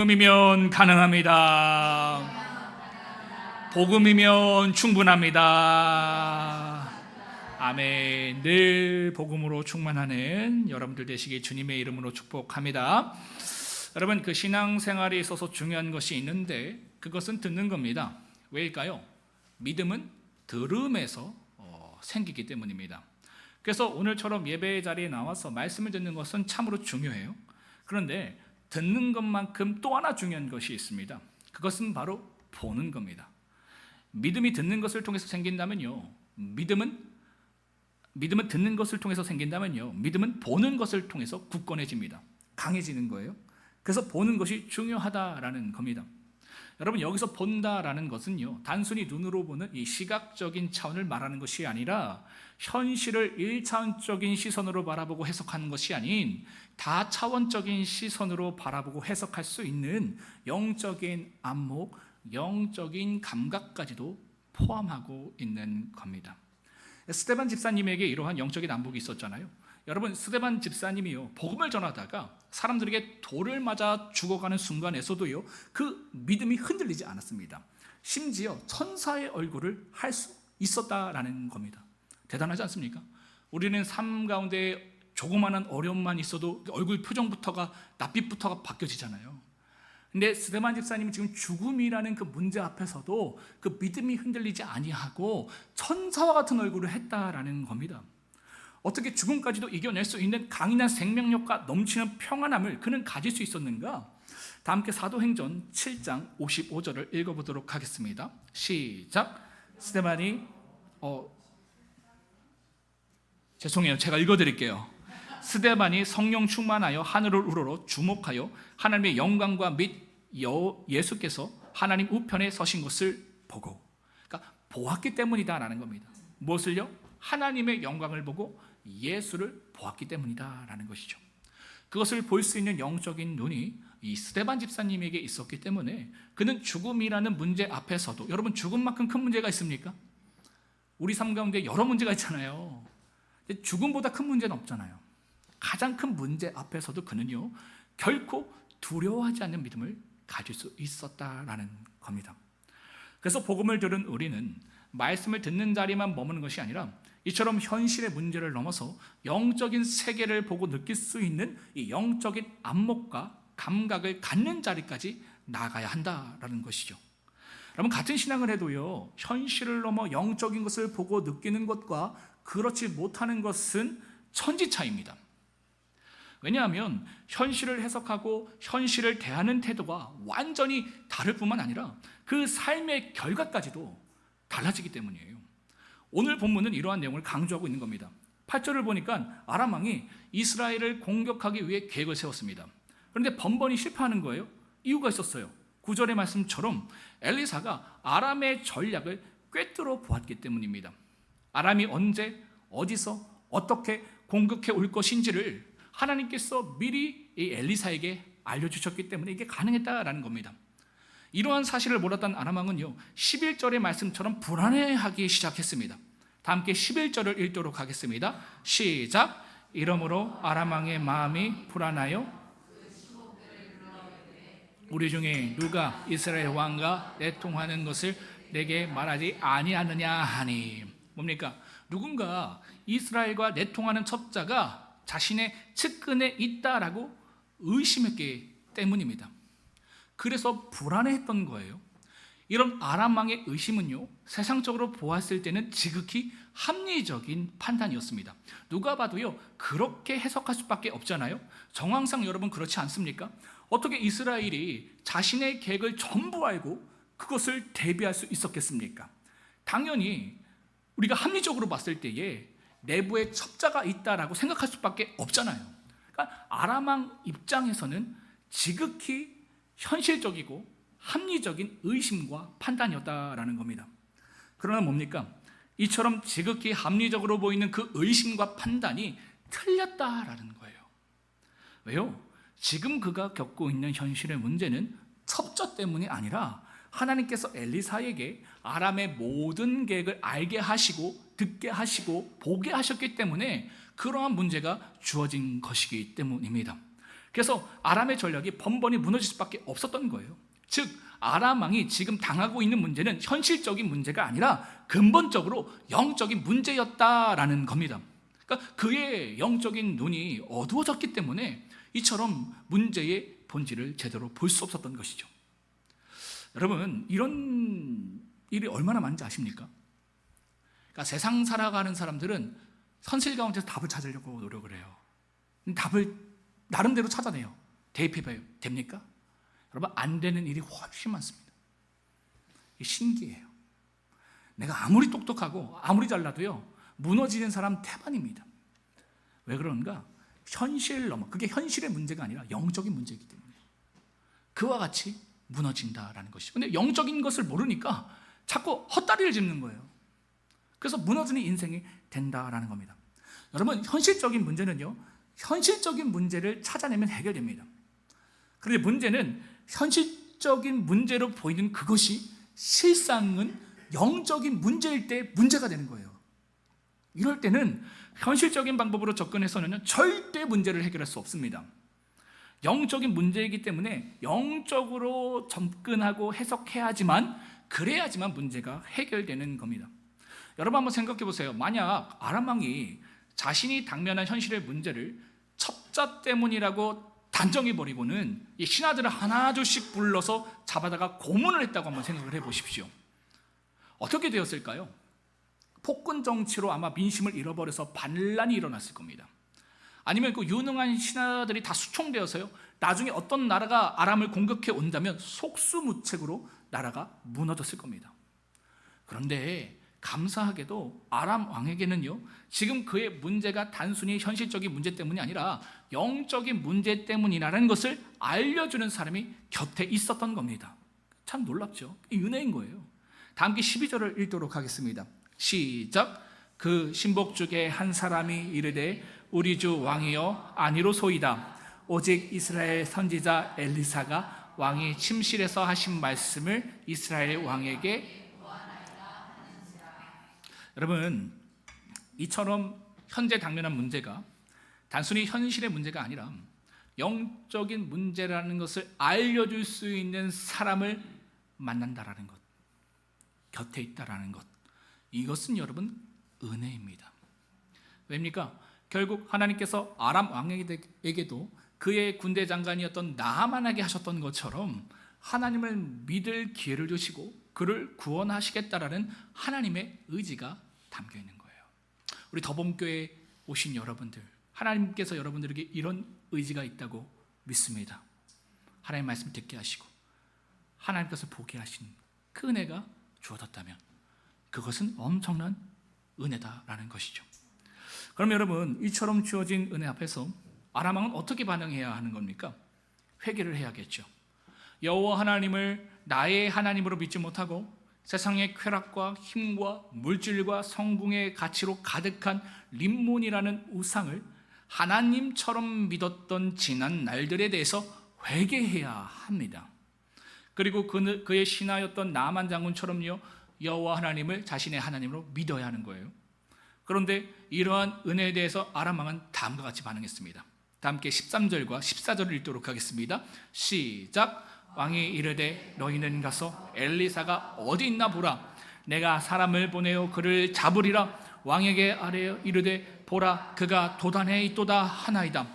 복음이면 가능합니다. 복음이면 충분합니다. 아멘. 늘 복음으로 충만하는 여러분들 되시기 주님의 이름으로 축복합니다. 여러분, 그 신앙생활에 있어서 중요한 것이 있는데 그것은 듣는 겁니다. 왜일까요? 믿음은 들음에서 생기기 때문입니다. 그래서 오늘처럼 예배의 자리에 나와서 말씀을 듣는 것은 참으로 중요해요. 그런데 듣는 것만큼 또 하나 중요한 것이 있습니다. 그것은 바로 보는 겁니다. 믿음이 듣는 것을 통해서 생긴다면요, 믿음은 듣는 것을 통해서 생긴다면요, 믿음은 보는 것을 통해서 굳건해집니다. 강해지는 거예요. 그래서 보는 것이 중요하다라는 겁니다. 여러분, 여기서 본다라는 것은요, 단순히 눈으로 보는 이 시각적인 차원을 말하는 것이 아니라 현실을 1차원적인 시선으로 바라보고 해석하는 것이 아닌 다차원적인 시선으로 바라보고 해석할 수 있는 영적인 안목, 영적인 감각까지도 포함하고 있는 겁니다. 스데반 집사님에게 이러한 영적인 안목이 있었잖아요. 여러분, 스데반 집사님이요, 복음을 전하다가 사람들에게 돌을 맞아 죽어가는 순간에서도요, 그 믿음이 흔들리지 않았습니다. 심지어 천사의 얼굴을 할 수 있었다라는 겁니다. 대단하지 않습니까? 우리는 삶 가운데 조그마한 어려움만 있어도 얼굴 표정부터가, 낯빛부터가 바뀌어지잖아요. 근데 스데반 집사님은 지금 죽음이라는 그 문제 앞에서도 그 믿음이 흔들리지 아니하고 천사와 같은 얼굴을 했다라는 겁니다. 어떻게 죽음까지도 이겨낼 수 있는 강인한 생명력과 넘치는 평안함을 그는 가질 수 있었는가? 다 함께 사도행전 7장 55절을 읽어보도록 하겠습니다. 시작. 스데반이 죄송해요, 제가 읽어드릴게요. 스데반이 성령 충만하여 하늘을 우러러 주목하여 하나님의 영광과 및 예수께서 하나님 우편에 서신 것을 보고, 그러니까 보았기 때문이다라는 겁니다. 무엇을요? 하나님의 영광을 보고 예수를 보았기 때문이다라는 것이죠. 그것을 볼 수 있는 영적인 눈이 이 스데반 집사님에게 있었기 때문에 그는 죽음이라는 문제 앞에서도, 여러분, 죽음만큼 큰 문제가 있습니까? 우리 삶 가운데 여러 문제가 있잖아요. 죽음보다 큰 문제는 없잖아요. 가장 큰 문제 앞에서도 그는요, 결코 두려워하지 않는 믿음을 가질 수 있었다라는 겁니다. 그래서 복음을 들은 우리는 말씀을 듣는 자리만 머무는 것이 아니라 이처럼 현실의 문제를 넘어서 영적인 세계를 보고 느낄 수 있는 이 영적인 안목과 감각을 갖는 자리까지 나아가야 한다라는 것이죠. 여러분, 같은 신앙을 해도요, 현실을 넘어 영적인 것을 보고 느끼는 것과 그렇지 못하는 것은 천지차이입니다. 왜냐하면 현실을 해석하고 현실을 대하는 태도가 완전히 다를 뿐만 아니라 그 삶의 결과까지도 달라지기 때문이에요. 오늘 본문은 이러한 내용을 강조하고 있는 겁니다. 8절을 보니까 아람 왕이 이스라엘을 공격하기 위해 계획을 세웠습니다. 그런데 번번이 실패하는 거예요. 이유가 있었어요. 9절의 말씀처럼 엘리사가 아람의 전략을 꿰뚫어 보았기 때문입니다. 아람이 언제, 어디서, 어떻게 공격해 올 것인지를 하나님께서 미리 이 엘리사에게 알려주셨기 때문에 이게 가능했다라는 겁니다. 이러한 사실을 몰랐던 아람 왕은요, 11절의 말씀처럼 불안해하기 시작했습니다. 다 함께 11절을 읽도록 하겠습니다. 시작. 이러므로 아람 왕의 마음이 불안하여 우리 중에 누가 이스라엘 왕과 내통하는 것을 내게 말하지 아니하느냐 하니. 뭡니까? 누군가 이스라엘과 내통하는 첩자가 자신의 측근에 있다라고 의심했기 때문입니다. 그래서 불안해했던 거예요. 이런 아람 왕의 의심은요, 세상적으로 보았을 때는 지극히 합리적인 판단이었습니다. 누가 봐도요, 그렇게 해석할 수밖에 없잖아요. 정황상 여러분 그렇지 않습니까? 어떻게 이스라엘이 자신의 계획을 전부 알고 그것을 대비할 수 있었겠습니까? 당연히 우리가 합리적으로 봤을 때에 내부에 첩자가 있다라고 생각할 수밖에 없잖아요. 그러니까 아람 왕 입장에서는 지극히 현실적이고 합리적인 의심과 판단이었다라는 겁니다. 그러나 뭡니까? 이처럼 지극히 합리적으로 보이는 그 의심과 판단이 틀렸다라는 거예요. 왜요? 지금 그가 겪고 있는 현실의 문제는 첩자 때문이 아니라 하나님께서 엘리사에게 아람의 모든 계획을 알게 하시고 듣게 하시고 보게 하셨기 때문에 그러한 문제가 주어진 것이기 때문입니다. 그래서 아람의 전략이 번번이 무너질 수밖에 없었던 거예요. 즉 아람 왕이 지금 당하고 있는 문제는 현실적인 문제가 아니라 근본적으로 영적인 문제였다라는 겁니다. 그러니까 그의 영적인 눈이 어두워졌기 때문에 이처럼 문제의 본질을 제대로 볼 수 없었던 것이죠. 여러분, 이런 일이 얼마나 많은지 아십니까? 그러니까 세상 살아가는 사람들은 현실 가운데서 답을 찾으려고 노력을 해요. 답을 나름대로 찾아내요. 대입해봐요. 됩니까? 여러분, 안 되는 일이 훨씬 많습니다. 이게 신기해요. 내가 아무리 똑똑하고 아무리 잘나도요, 무너지는 사람 태반입니다. 왜 그런가? 현실 넘어, 그게 현실의 문제가 아니라 영적인 문제이기 때문에 그와 같이 무너진다라는 것이죠. 근데 영적인 것을 모르니까 자꾸 헛다리를 짚는 거예요. 그래서 무너지는 인생이 된다라는 겁니다. 여러분, 현실적인 문제는요, 현실적인 문제를 찾아내면 해결됩니다. 그런데 문제는 현실적인 문제로 보이는 그것이 실상은 영적인 문제일 때 문제가 되는 거예요. 이럴 때는 현실적인 방법으로 접근해서는 절대 문제를 해결할 수 없습니다. 영적인 문제이기 때문에 영적으로 접근하고 해석해야지만, 그래야지만 문제가 해결되는 겁니다. 여러분 한번 생각해 보세요. 만약 아람 왕이 자신이 당면한 현실의 문제를 첩자 때문이라고 단정해버리고는 이 신하들을 하나둘씩 불러서 잡아다가 고문을 했다고 한번 생각을 해보십시오. 어떻게 되었을까요? 폭군 정치로 아마 민심을 잃어버려서 반란이 일어났을 겁니다. 아니면 그 유능한 신하들이 다 수총되어서요, 나중에 어떤 나라가 아람을 공격해 온다면 속수무책으로 나라가 무너졌을 겁니다. 그런데 감사하게도 아람 왕에게는요, 지금 그의 문제가 단순히 현실적인 문제 때문이 아니라 영적인 문제 때문이라는 것을 알려주는 사람이 곁에 있었던 겁니다. 참 놀랍죠? 이 은혜인 거예요. 다 함께 12절을 읽도록 하겠습니다. 시작. 그 신복 중에 한 사람이 이르되 우리 주 왕이여 아니로소이다. 오직 이스라엘 선지자 엘리사가 왕이 침실에서 하신 말씀을 이스라엘 왕에게. 여러분, 이처럼 현재 당면한 문제가 단순히 현실의 문제가 아니라 영적인 문제라는 것을 알려줄 수 있는 사람을 만난다라는 것, 곁에 있다라는 것, 이것은 여러분 은혜입니다. 왜입니까? 결국 하나님께서 아람 왕에게도 그의 군대 장관이었던 나하만에게 하셨던 것처럼 하나님을 믿을 기회를 주시고 그를 구원하시겠다라는 하나님의 의지가 담겨 있는 거예요. 우리 더봄교회에 오신 여러분들, 하나님께서 여러분들에게 이런 의지가 있다고 믿습니다. 하나님 말씀 듣게 하시고 하나님께서 보게 하신 그 은혜가 주어졌다면 그것은 엄청난 은혜다라는 것이죠. 그럼 여러분, 이처럼 주어진 은혜 앞에서 아람 왕은 어떻게 반응해야 하는 겁니까? 회개를 해야겠죠. 여호와 하나님을 나의 하나님으로 믿지 못하고 세상의 쾌락과 힘과 물질과 성공의 가치로 가득한 림몬이라는 우상을 하나님처럼 믿었던 지난 날들에 대해서 회개해야 합니다. 그리고 그의 신하였던 나만 장군처럼요, 여호와 하나님을 자신의 하나님으로 믿어야 하는 거예요. 그런데 이러한 은혜에 대해서 아람 왕은 다음과 같이 반응했습니다. 다 함께 13절과 14절을 읽도록 하겠습니다. 시작. 왕이 이르되 너희는 가서 엘리사가 어디 있나 보라. 내가 사람을 보내어 그를 잡으리라. 왕에게 아뢰어 이르되 보라, 그가 도단에 있도다 하나이다.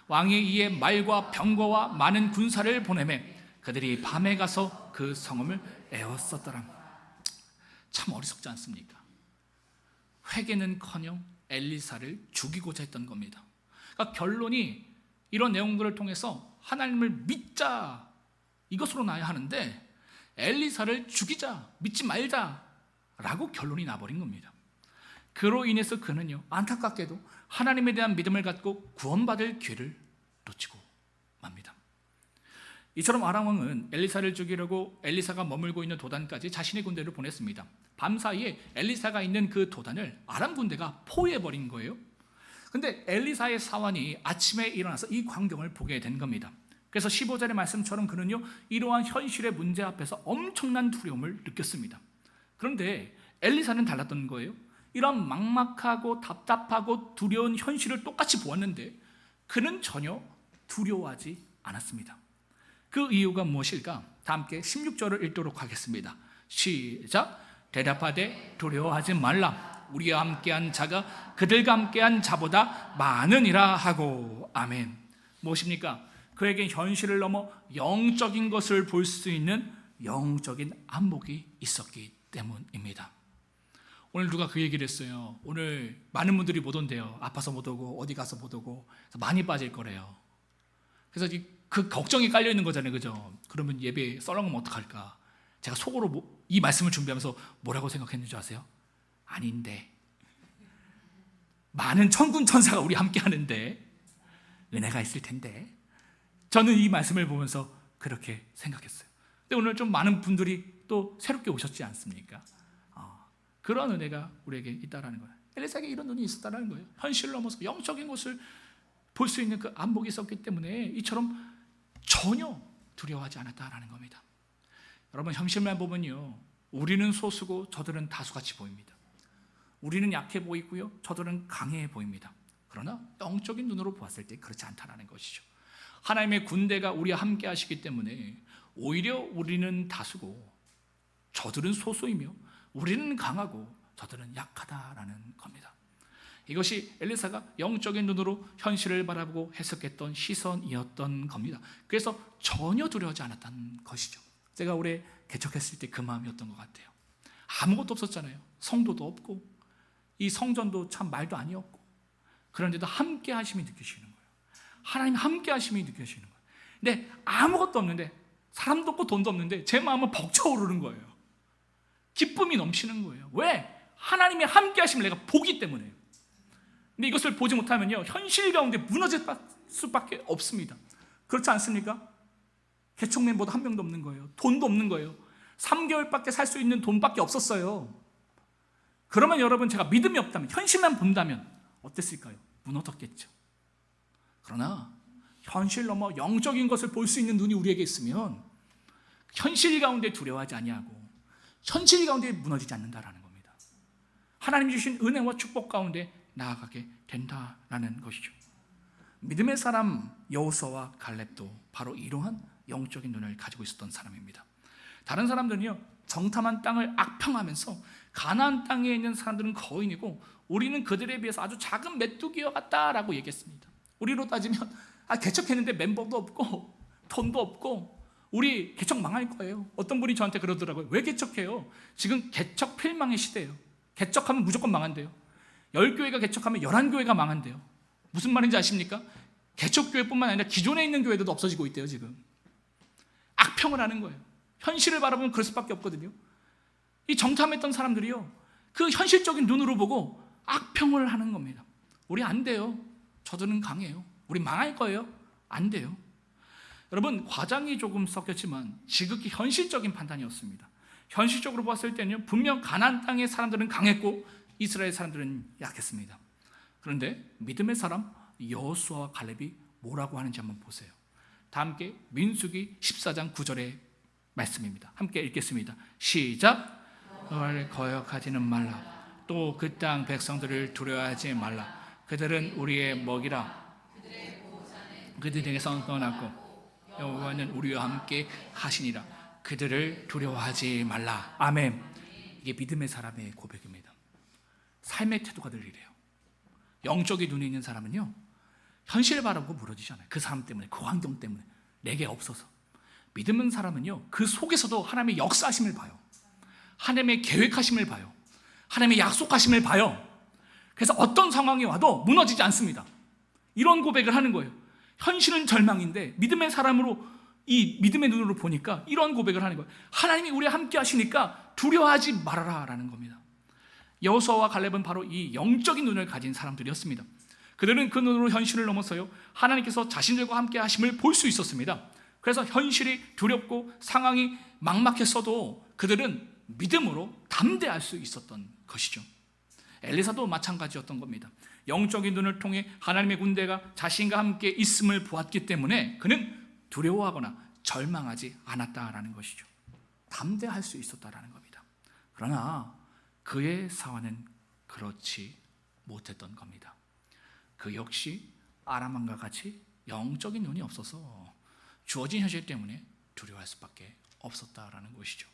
왕이 이에 말과 병거와 많은 군사를 보내매 그들이 밤에 가서 그 성읍을 에웠었더라. 참 어리석지 않습니까? 회개는커녕 엘리사를 죽이고자 했던 겁니다. 그러니까 결론이 이런 내용들을 통해서 하나님을 믿자, 이것으로 나야 하는데 엘리사를 죽이자, 믿지 말자 라고 결론이 나버린 겁니다. 그로 인해서 그는요, 안타깝게도 하나님에 대한 믿음을 갖고 구원받을 기회를 놓치고 맙니다. 이처럼 아람 왕은 엘리사를 죽이려고 엘리사가 머물고 있는 도단까지 자신의 군대를 보냈습니다. 밤사이에 엘리사가 있는 그 도단을 아람 군대가 포위해버린 거예요. 근데 엘리사의 사환이 아침에 일어나서 이 광경을 보게 된 겁니다. 그래서 15절의 말씀처럼 그는요, 이러한 현실의 문제 앞에서 엄청난 두려움을 느꼈습니다. 그런데 엘리사는 달랐던 거예요. 이런 막막하고 답답하고 두려운 현실을 똑같이 보았는데 그는 전혀 두려워하지 않았습니다. 그 이유가 무엇일까? 다 함께 16절을 읽도록 하겠습니다. 시작. 대답하되 두려워하지 말라. 우리와 함께한 자가 그들과 함께한 자보다 많으니라 하고. 아멘. 무엇입니까? 그에게 현실을 넘어 영적인 것을 볼 수 있는 영적인 안목이 있었기 때문입니다. 오늘 누가 그 얘기를 했어요. 오늘 많은 분들이 못 온대요. 아파서 못 오고 어디 가서 못 오고 많이 빠질 거래요. 그래서 그 걱정이 깔려 있는 거잖아요, 그죠? 그러면 예배 썰렁하면 어떡할까? 제가 속으로 이 말씀을 준비하면서 뭐라고 생각했는지 아세요? 아닌데, 많은 천군 천사가 우리 함께 하는데 은혜가 있을 텐데. 저는 이 말씀을 보면서 그렇게 생각했어요. 근데 오늘 좀 많은 분들이 또 새롭게 오셨지 않습니까? 그런 은혜가 우리에게 있다라는 거예요. 엘리사에게 이런 눈이 있었다는 거예요. 현실을 넘어서 영적인 것을 볼 수 있는 그 안목이 있었기 때문에 이처럼 전혀 두려워하지 않았다라는 겁니다. 여러분, 현실만 보면요, 우리는 소수고 저들은 다수같이 보입니다. 우리는 약해 보이고요, 저들은 강해 보입니다. 그러나 영적인 눈으로 보았을 때 그렇지 않다는 것이죠. 하나님의 군대가 우리와 함께 하시기 때문에 오히려 우리는 다수고 저들은 소수이며 우리는 강하고 저들은 약하다라는 겁니다. 이것이 엘리사가 영적인 눈으로 현실을 바라보고 해석했던 시선이었던 겁니다. 그래서 전혀 두려워하지 않았다는 것이죠. 제가 올해 개척했을 때 그 마음이었던 것 같아요. 아무것도 없었잖아요. 성도도 없고 이 성전도 참 말도 아니었고, 그런데도 함께 하심이 느껴지는 거예요. 하나님 함께 하심이 느껴지는 거예요. 근데 아무것도 없는데, 사람도 없고 돈도 없는데 제 마음은 벅차오르는 거예요. 기쁨이 넘치는 거예요. 왜? 하나님의 함께 하심을 내가 보기 때문에요. 근데 이것을 보지 못하면요, 현실 가운데 무너질 수밖에 없습니다. 그렇지 않습니까? 개척 멤버도 한 명도 없는 거예요. 돈도 없는 거예요. 3개월밖에 살 수 있는 돈밖에 없었어요. 그러면 여러분, 제가 믿음이 없다면, 현실만 본다면 어땠을까요? 무너졌겠죠. 그러나 현실 넘어 영적인 것을 볼 수 있는 눈이 우리에게 있으면 현실 가운데 두려워하지 아니하고 현실 가운데 무너지지 않는다라는 겁니다. 하나님 주신 은혜와 축복 가운데 나아가게 된다라는 것이죠. 믿음의 사람 여호수아와 갈렙도 바로 이러한 영적인 눈을 가지고 있었던 사람입니다. 다른 사람들은요, 정탐한 땅을 악평하면서 가나안 땅에 있는 사람들은 거인이고 우리는 그들에 비해서 아주 작은 메뚜기와 같다라고 얘기했습니다. 우리로 따지면 개척했는데 멤버도 없고 돈도 없고 우리 개척 망할 거예요. 어떤 분이 저한테 그러더라고요. 왜 개척해요? 지금 개척 필망의 시대예요. 개척하면 무조건 망한대요. 10교회가 개척하면 11교회가 망한대요. 무슨 말인지 아십니까? 개척교회뿐만 아니라 기존에 있는 교회들도 없어지고 있대요. 지금 악평을 하는 거예요. 현실을 바라보면 그럴 수밖에 없거든요. 이 정탐했던 사람들이요, 그 현실적인 눈으로 보고 악평을 하는 겁니다. 우리 안 돼요. 저들은 강해요. 우리 망할 거예요. 안 돼요. 여러분, 과장이 조금 섞였지만 지극히 현실적인 판단이었습니다. 현실적으로 봤을 때는요, 분명 가나안 땅의 사람들은 강했고 이스라엘 사람들은 약했습니다. 그런데 믿음의 사람 여호수아와 갈렙이 뭐라고 하는지 한번 보세요. 다 함께 민수기 14장 9절의 말씀입니다. 함께 읽겠습니다. 시작. 너를 거역하지는 말라. 또 그 땅 백성들을 두려워하지 말라. 그들은 우리의 먹이라. 그들에게 선언하고 여호와는 우리와 함께 하시니라. 그들을 두려워하지 말라. 아멘. 이게 믿음의 사람의 고백입니다. 삶의 태도가 늘 이래요. 영적인 눈이 있는 사람은요, 현실을 바라보고 무너지잖아요. 그 사람 때문에, 그 환경 때문에, 내게 없어서. 믿음은 사람은요, 그 속에서도 하나님의 역사하심을 봐요. 하나님의 계획하심을 봐요. 하나님의 약속하심을 봐요. 그래서 어떤 상황이 와도 무너지지 않습니다. 이런 고백을 하는 거예요. 현실은 절망인데 믿음의 사람으로, 이 믿음의 눈으로 보니까 이런 고백을 하는 거예요. 하나님이 우리와 함께 하시니까 두려워하지 말아라 라는 겁니다. 여호수아와 갈렙은 바로 이 영적인 눈을 가진 사람들이었습니다. 그들은 그 눈으로 현실을 넘어서요, 하나님께서 자신들과 함께 하심을 볼 수 있었습니다. 그래서 현실이 두렵고 상황이 막막했어도 그들은 믿음으로 담대할 수 있었던 것이죠. 엘리사도 마찬가지였던 겁니다. 영적인 눈을 통해 하나님의 군대가 자신과 함께 있음을 보았기 때문에 그는 두려워하거나 절망하지 않았다라는 것이죠. 담대할 수 있었다라는 겁니다. 그러나 그의 상황은 그렇지 못했던 겁니다. 그 역시 아람 왕과 같이 영적인 눈이 없어서 주어진 현실 때문에 두려워할 수밖에 없었다라는 것이죠.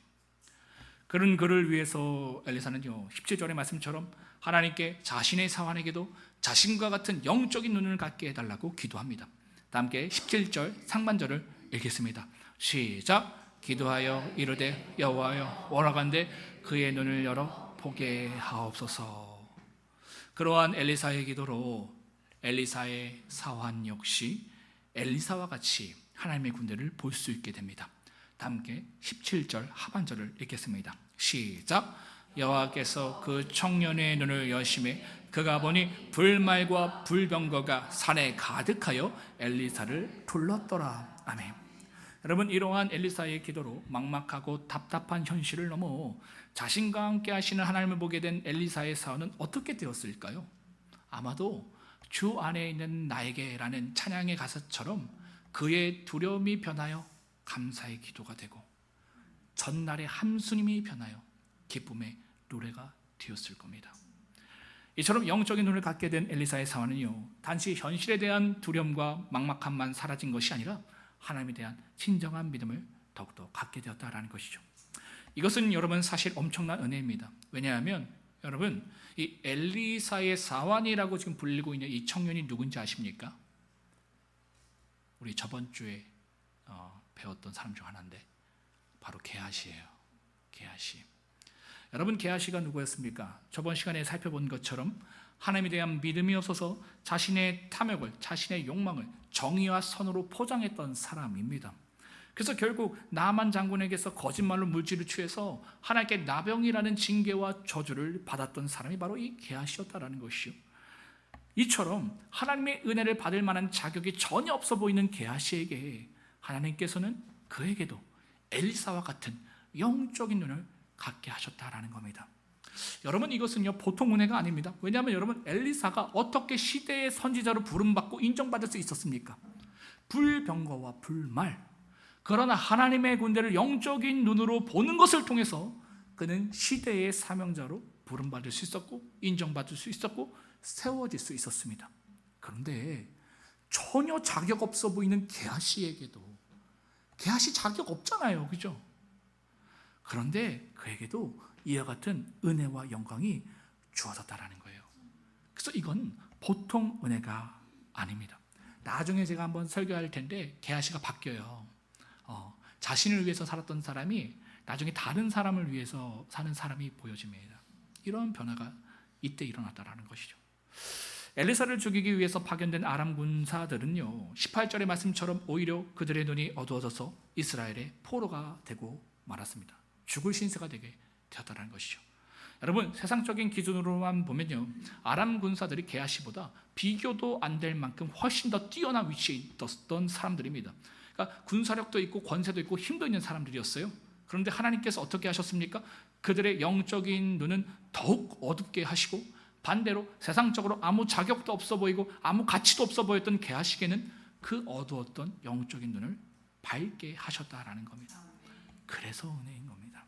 그런 그를 위해서 엘리사는요 17절의 말씀처럼 하나님께 자신의 사환에게도 자신과 같은 영적인 눈을 갖게 해달라고 기도합니다. 다 함께 17절 상반절을 읽겠습니다. 시작. 기도하여 이르되 여호와여 원하건대 그의 눈을 열어 보게 하옵소서. 그러한 엘리사의 기도로 엘리사의 사환 역시 엘리사와 같이 하나님의 군대를 볼 수 있게 됩니다. 다 함께 17절 하반절을 읽겠습니다. 시작. 여호와께서 그 청년의 눈을 여심해 그가 보니 불말과 불병거가 산에 가득하여 엘리사를 둘렀더라. 아멘. 여러분, 이러한 엘리사의 기도로 막막하고 답답한 현실을 넘어 자신과 함께 하시는 하나님을 보게 된 엘리사의 사원은 어떻게 되었을까요? 아마도 주 안에 있는 나에게라는 찬양의 가사처럼 그의 두려움이 변하여 감사의 기도가 되고 전날의 함순임이 변하여 기쁨의 노래가 되었을 겁니다. 이처럼 영적인 눈을 갖게 된 엘리사의 사원은요 단지 현실에 대한 두려움과 막막함만 사라진 것이 아니라 하나님에 대한 진정한 믿음을 더욱더 갖게 되었다라는 것이죠. 이것은 여러분 사실 엄청난 은혜입니다. 왜냐하면 여러분 이 엘리사의 사환이라고 지금 불리고 있는 이 청년이 누군지 아십니까? 우리 저번 주에 배웠던 사람 중 하나인데 바로 게하시예요. 게하시. 여러분 게하시가 누구였습니까? 저번 시간에 살펴본 것처럼 하나님에 대한 믿음이 없어서 자신의 탐욕을, 자신의 욕망을 정의와 선으로 포장했던 사람입니다. 그래서 결국 나만 장군에게서 거짓말로 물질을 취해서 하나님께 나병이라는 징계와 저주를 받았던 사람이 바로 이 게하시였다라는 것이요. 이처럼 하나님의 은혜를 받을 만한 자격이 전혀 없어 보이는 게하시에게 하나님께서는 그에게도 엘리사와 같은 영적인 눈을 갖게 하셨다라는 겁니다. 여러분 이것은요 보통 은혜가 아닙니다. 왜냐하면 여러분 엘리사가 어떻게 시대의 선지자로 부름받고 인정받을 수 있었습니까? 불병거와 불말. 그러나 하나님의 군대를 영적인 눈으로 보는 것을 통해서 그는 시대의 사명자로 부름받을 수 있었고 인정받을 수 있었고 세워질 수 있었습니다. 그런데 전혀 자격 없어 보이는 게하시에게도 게하시 자격 없잖아요. 그죠? 그런데 그에게도 이와 같은 은혜와 영광이 주어졌다라는 거예요. 그래서 이건 보통 은혜가 아닙니다. 나중에 제가 한번 설교할 텐데 게하시가 바뀌어요. 자신을 위해서 살았던 사람이 나중에 다른 사람을 위해서 사는 사람이 보여집니다. 이런 변화가 이때 일어났다라는 것이죠. 엘리사를 죽이기 위해서 파견된 아람 군사들은요 18절의 말씀처럼 오히려 그들의 눈이 어두워져서 이스라엘의 포로가 되고 말았습니다. 죽을 신세가 되게 되었다는 것이죠. 여러분 세상적인 기준으로만 보면요 아람 군사들이 게하시보다 비교도 안 될 만큼 훨씬 더 뛰어난 위치에 있었던 사람들입니다. 그러니까 군사력도 있고 권세도 있고 힘도 있는 사람들이었어요. 그런데 하나님께서 어떻게 하셨습니까? 그들의 영적인 눈은 더욱 어둡게 하시고 반대로 세상적으로 아무 자격도 없어 보이고 아무 가치도 없어 보였던 게하시에게는 그 어두웠던 영적인 눈을 밝게 하셨다라는 겁니다. 그래서 은혜인 겁니다.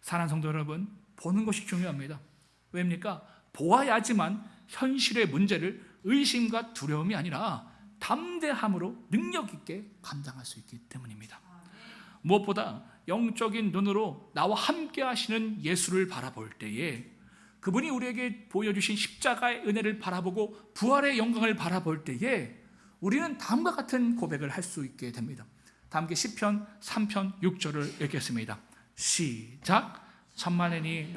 사랑하는 성도 여러분, 보는 것이 중요합니다. 왜입니까? 보아야지만 현실의 문제를 의심과 두려움이 아니라 담대함으로 능력 있게 감당할 수 있기 때문입니다. 무엇보다 영적인 눈으로 나와 함께 하시는 예수를 바라볼 때에 그분이 우리에게 보여주신 십자가의 은혜를 바라보고 부활의 영광을 바라볼 때에 우리는 다음과 같은 고백을 할 수 있게 됩니다. 다 함께 시편 3편 6절을 읽겠습니다. 시작. 천만인이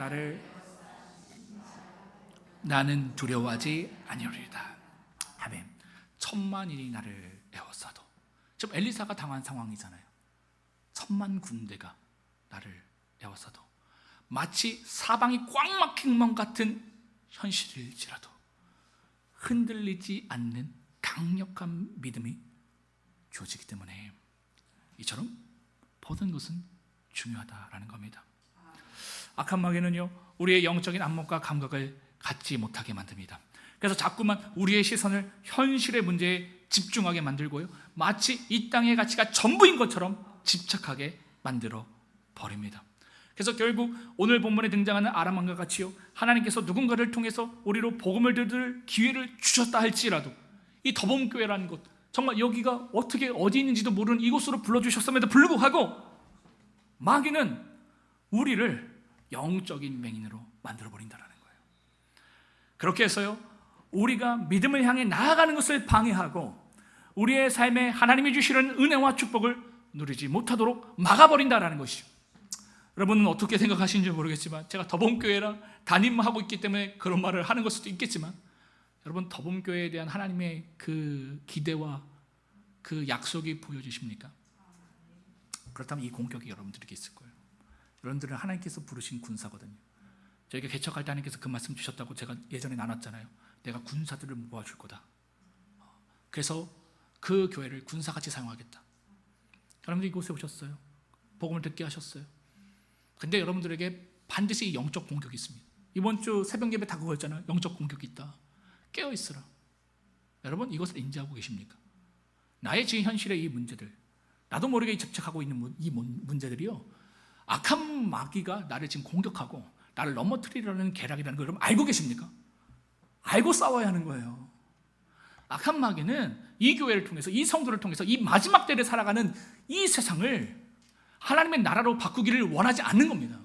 나는 두려워하지 아니하리이다. 아멘. 천만인이 나를 애워싸도. 지금 엘리사가 당한 상황이잖아요. 천만 군대가 나를 애워싸도 마치 사방이 꽉 막힌 것 같은 현실일지라도 흔들리지 않는 강력한 믿음이 주어지기 때문에 이처럼 보는 것은 중요하다라는 겁니다. 악한 마귀는요 우리의 영적인 안목과 감각을 갖지 못하게 만듭니다. 그래서 자꾸만 우리의 시선을 현실의 문제에 집중하게 만들고요 마치 이 땅의 가치가 전부인 것처럼 집착하게 만들어 버립니다. 그래서 결국 오늘 본문에 등장하는 아람 왕과 같이요 하나님께서 누군가를 통해서 우리로 복음을 들을 기회를 주셨다 할지라도 이 더봄교회라는 곳 정말 여기가 어떻게 어디 있는지도 모르는 이곳으로 불러주셨음에도 불구하고 마귀는 우리를 영적인 맹인으로 만들어버린다는 거예요. 그렇게 해서요, 우리가 믿음을 향해 나아가는 것을 방해하고 우리의 삶에 하나님이 주시는 은혜와 축복을 누리지 못하도록 막아버린다는 것이죠. 여러분은 어떻게 생각하시는지 모르겠지만 제가 더봄교회랑 담임하고 있기 때문에 그런 말을 하는 걸 수도 있겠지만, 여러분 더봄교회에 대한 하나님의 그 기대와 그 약속이 보여지십니까? 그렇다면 이 공격이 여러분들에게 있을 거예요. 여러분들은 하나님께서 부르신 군사거든요. 저에게 개척할 때 하나님께서 그 말씀 주셨다고 제가 예전에 나눴잖아요. 내가 군사들을 모아줄 거다. 그래서 그 교회를 군사같이 사용하겠다. 여러분들 이곳에 오셨어요. 복음을 듣게 하셨어요. 근데 여러분들에게 반드시 영적 공격이 있습니다. 이번 주 새벽 예배 다 그거였잖아요. 영적 공격이 있다. 깨어있으라. 여러분 이것을 인지하고 계십니까? 나의 지금 현실의 이 문제들, 나도 모르게 집착하고 있는 이 문제들이요, 악한 마귀가 나를 지금 공격하고 나를 넘어뜨리려는 계략이라는 걸 여러분 알고 계십니까? 알고 싸워야 하는 거예요. 악한 마귀는 이 교회를 통해서, 이 성도를 통해서 이 마지막 때를 살아가는 이 세상을 하나님의 나라로 바꾸기를 원하지 않는 겁니다.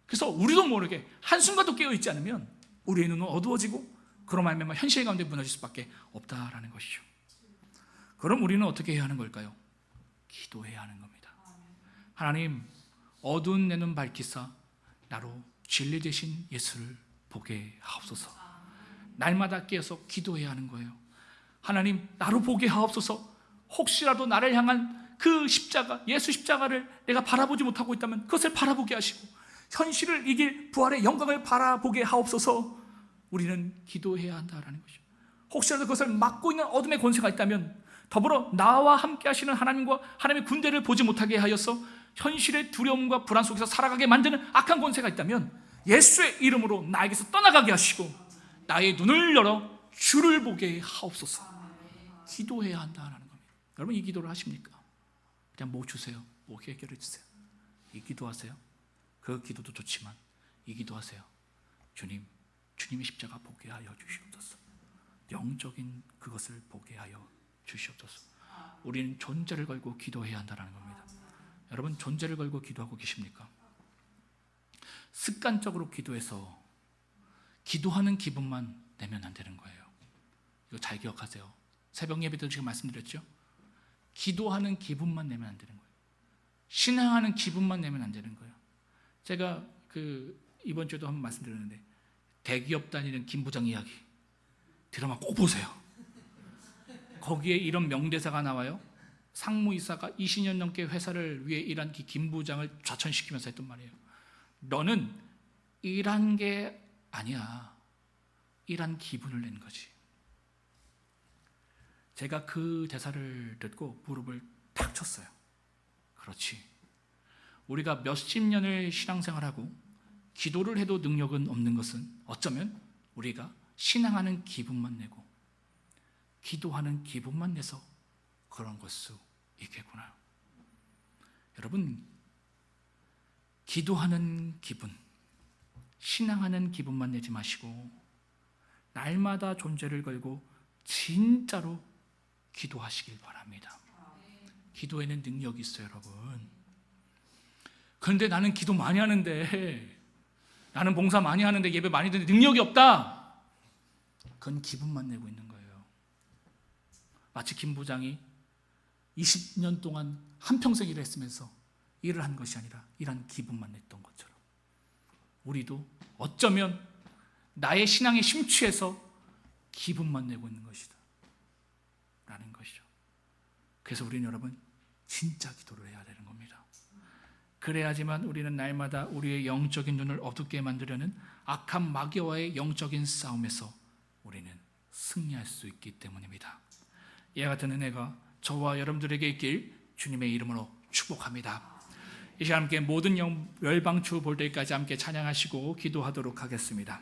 그래서 우리도 모르게 한순간도 깨어있지 않으면 우리의 눈은 어두워지고 그런 말미암아 현실 가운데 무너질 수밖에 없다라는 것이죠. 그럼 우리는 어떻게 해야 하는 걸까요? 기도해야 하는 겁니다. 하나님, 어두운 내 눈 밝히사 나로 진리 되신 예수를 보게 하옵소서. 날마다 깨어서 기도해야 하는 거예요. 하나님, 나로 보게 하옵소서. 혹시라도 나를 향한 그 십자가, 예수 십자가를 내가 바라보지 못하고 있다면 그것을 바라보게 하시고 현실을 이길 부활의 영광을 바라보게 하옵소서. 우리는 기도해야 한다라는 것이죠. 혹시라도 그것을 막고 있는 어둠의 권세가 있다면 더불어 나와 함께 하시는 하나님과 하나님의 군대를 보지 못하게 하여서 현실의 두려움과 불안 속에서 살아가게 만드는 악한 권세가 있다면 예수의 이름으로 나에게서 떠나가게 하시고 나의 눈을 열어 주를 보게 하옵소서. 기도해야 한다는 겁니다. 여러분 이 기도를 하십니까? 그냥 뭐 주세요, 뭐 해결해 주세요. 이 기도하세요. 그 기도도 좋지만 이 기도하세요. 주님, 주님의 십자가 보게 하여 주시옵소서. 영적인 그것을 보게 하여 주시옵소서. 우리는 존재를 걸고 기도해야 한다는 겁니다. 여러분 존재를 걸고 기도하고 계십니까? 습관적으로 기도해서 기도하는 기분만 내면 안 되는 거예요. 이거 잘 기억하세요. 새벽 예배 때 지금 말씀드렸죠? 기도하는 기분만 내면 안 되는 거예요. 신앙하는 기분만 내면 안 되는 거예요. 제가 이번 주에도 한번 말씀드렸는데 대기업 다니는 김 부장 이야기 드라마 꼭 보세요. 거기에 이런 명대사가 나와요. 상무이사가 20년 넘게 회사를 위해 일한 김 부장을 좌천시키면서 했던 말이에요. 너는 일한 게 아니야. 일한 기분을 낸 거지. 제가 그 대사를 듣고 무릎을 탁 쳤어요. 그렇지. 우리가 몇십 년을 신앙생활하고 기도를 해도 능력은 없는 것은 어쩌면 우리가 신앙하는 기분만 내고 기도하는 기분만 내서 그런 걸 수 있겠구나. 여러분, 기도하는 기분, 신앙하는 기분만 내지 마시고 날마다 존재를 걸고 진짜로 기도하시길 바랍니다. 기도에는 능력이 있어요, 여러분. 그런데 나는 기도 많이 하는데, 나는 봉사 많이 하는데, 예배 많이 드는데 능력이 없다. 그건 기분만 내고 있는 거예요. 마치 김 부장이 20년 동안 한평생 일을 했으면서 일을 한 것이 아니라 일한 기분만 냈던 것처럼 우리도 어쩌면 나의 신앙에 심취해서 기분만 내고 있는 것이다 라는 것이죠. 그래서 우리는 여러분 진짜 기도를 해야 되는 겁니다. 그래야지만 우리는 날마다 우리의 영적인 눈을 어둡게 만들려는 악한 마귀와의 영적인 싸움에서 우리는 승리할 수 있기 때문입니다. 이와 같은 은혜가 저와 여러분들에게 있길 주님의 이름으로 축복합니다. 이 시간 함께 모든 열방주 볼 때까지 함께 찬양하시고 기도하도록 하겠습니다.